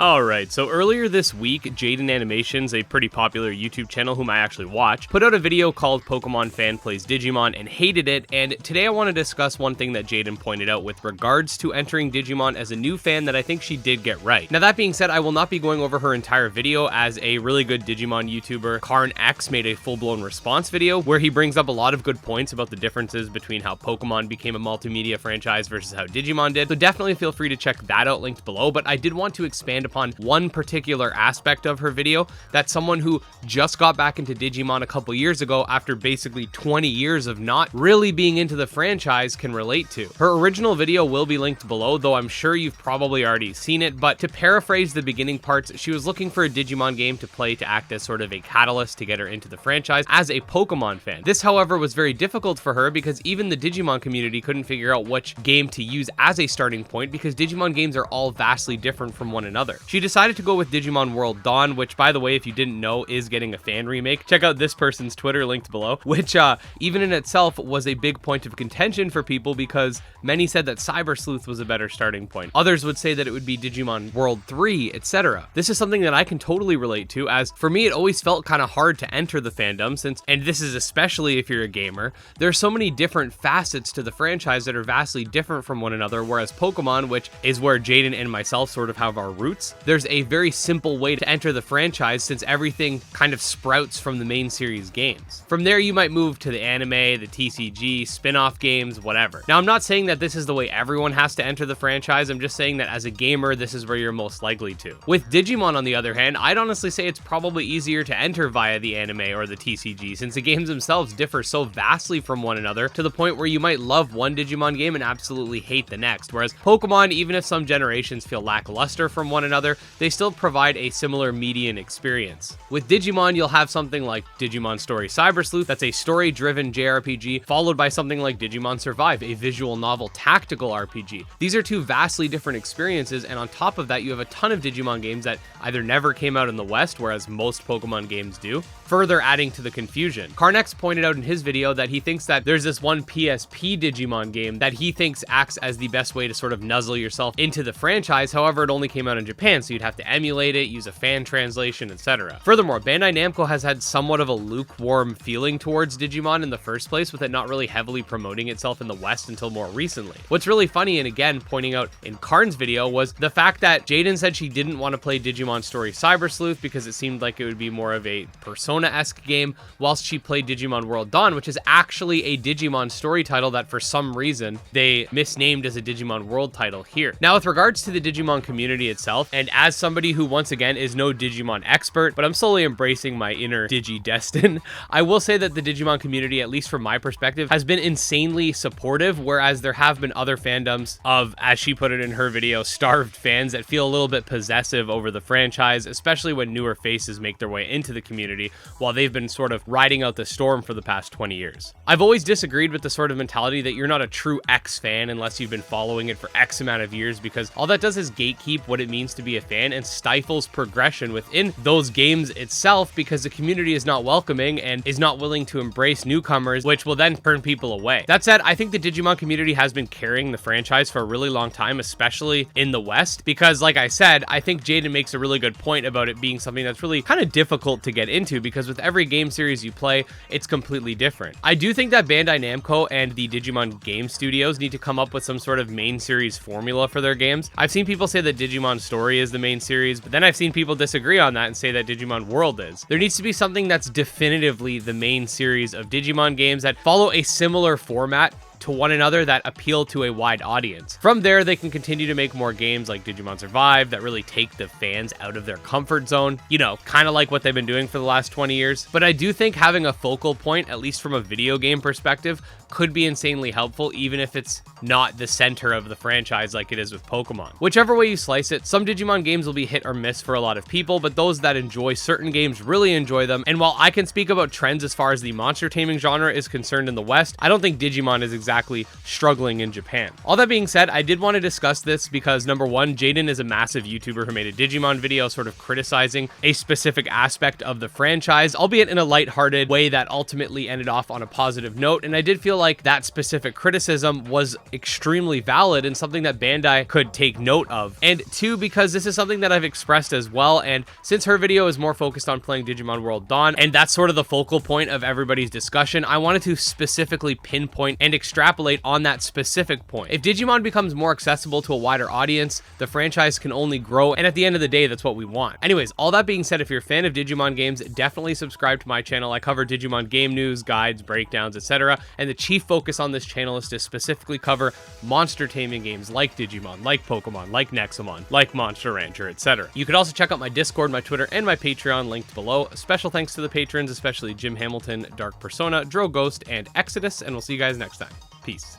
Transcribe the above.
Alright, so earlier this week, Jaiden Animations, a pretty popular YouTube channel whom I actually watch, put out a video called Pokemon Fan Plays Digimon and hated it, and today I want to discuss one thing that Jaiden pointed out with regards to entering Digimon as a new fan that I think she did get right. Now that being said, I will not be going over her entire video, as a really good Digimon YouTuber, Karn made a full-blown response video where he brings up a lot of good points about the differences between how Pokemon became a multimedia franchise versus how Digimon did, so definitely feel free to check that out linked below, but I did want to expand upon one particular aspect of her video that someone who just got back into Digimon a couple years ago after basically 20 years of not really being into the franchise can relate to. Her original video will be linked below, though I'm sure you've probably already seen it, but to paraphrase the beginning parts, she was looking for a Digimon game to play to act as sort of a catalyst to get her into the franchise as a Pokemon fan. This, however, was very difficult for her because even the Digimon community couldn't figure out which game to use as a starting point because Digimon games are all vastly different from one another. She decided to go with Digimon World Dawn, which, by the way, if you didn't know, is getting a fan remake. Check out this person's Twitter linked below, which even in itself was a big point of contention for people because many said that Cyber Sleuth was a better starting point. Others would say that it would be Digimon World 3, etc. This is something that I can totally relate to, as for me it always felt kind of hard to enter the fandom since, and this is especially if you're a gamer, there's so many different facets to the franchise that are vastly different from one another, whereas Pokemon, which is where Jaiden and myself sort of have our roots, there's a very simple way to enter the franchise since everything kind of sprouts from the main series games. From there you might move to the anime, the TCG, spin-off games, whatever. Now I'm not saying that this is the way everyone has to enter the franchise, I'm just saying that as a gamer this is where you're most likely to. With Digimon on the other hand, I'd honestly say it's probably easier to enter via the anime or the TCG since the games themselves differ so vastly from one another to the point where you might love one Digimon game and absolutely hate the next, whereas Pokemon, even if some generations feel lackluster from one another, they still provide a similar median experience. With Digimon, you'll have something like Digimon Story Cyber Sleuth, that's a story-driven JRPG, followed by something like Digimon Survive, a visual novel tactical RPG. These are two vastly different experiences, and on top of that, you have a ton of Digimon games that either never came out in the West, whereas most Pokemon games do, further adding to the confusion. Karnex pointed out in his video that he thinks that there's this one PSP Digimon game that he thinks acts as the best way to sort of nuzzle yourself into the franchise, however, it only came out in Japan, so you'd have to emulate it, use a fan translation, etc. Furthermore, Bandai Namco has had somewhat of a lukewarm feeling towards Digimon in the first place, with it not really heavily promoting itself in the West until more recently. What's really funny, and again pointing out in Karn's video, was the fact that Jaiden said she didn't want to play Digimon Story Cyber Sleuth because it seemed like it would be more of a Persona-esque game, whilst she played Digimon World Dawn, which is actually a Digimon story title that for some reason they misnamed as a Digimon World title here. Now with regards to the Digimon community itself, and as somebody who once again is no Digimon expert, but I'm slowly embracing my inner Digi-Destin, I will say that the Digimon community, at least from my perspective, has been insanely supportive, whereas there have been other fandoms of, as she put it in her video, starved fans that feel a little bit possessive over the franchise, especially when newer faces make their way into the community while they've been sort of riding out the storm for the past 20 years. I've always disagreed with the sort of mentality that you're not a true X fan unless you've been following it for X amount of years, because all that does is gatekeep what it means to be a fan and stifles progression within those games itself because the community is not welcoming and is not willing to embrace newcomers, which will then turn people away. That said, I think the Digimon community has been carrying the franchise for a really long time, especially in the West, because like I said, I think Jaiden makes a really good point about it being something that's really kind of difficult to get into because with every game series you play, it's completely different. I do think that Bandai Namco and the Digimon game studios need to come up with some sort of main series formula for their games. I've seen people say that Digimon Story is the main series, but then I've seen people disagree on that and say that Digimon World is. There needs to be something that's definitively the main series of Digimon games that follow a similar format to one another that appeal to a wide audience. From there, they can continue to make more games like Digimon Survive that really take the fans out of their comfort zone, you know, kind of like what they've been doing for the last 20 years. But I do think having a focal point, at least from a video game perspective, could be insanely helpful, even if it's not the center of the franchise like it is with Pokemon. Whichever way you slice it, some Digimon games will be hit or miss for a lot of people, but those that enjoy certain games really enjoy them. And while I can speak about trends as far as the monster taming genre is concerned in the West, I don't think Digimon is exactly exactly struggling in Japan. All that being said, I did want to discuss this because number one, Jaiden is a massive YouTuber who made a Digimon video sort of criticizing a specific aspect of the franchise, albeit in a lighthearted way that ultimately ended off on a positive note. And I did feel like that specific criticism was extremely valid and something that Bandai could take note of. And two, because this is something that I've expressed as well. And since her video is more focused on playing Digimon World Dawn, and that's sort of the focal point of everybody's discussion, I wanted to specifically pinpoint and extrapolate on that specific point. If Digimon becomes more accessible to a wider audience, the franchise can only grow, and at the end of the day, that's what we want. Anyways, all that being said, if you're a fan of Digimon games, definitely subscribe to my channel. I cover Digimon game news, guides, breakdowns, etc. And the chief focus on this channel is to specifically cover monster taming games like Digimon, like Pokemon, like Nexomon, like Monster Rancher, etc. You could also check out my Discord, my Twitter, and my Patreon linked below. Special thanks to the patrons, especially Jim Hamilton, Dark Persona, Dro Ghost, and Exodus, and we'll see you guys next time. Peace.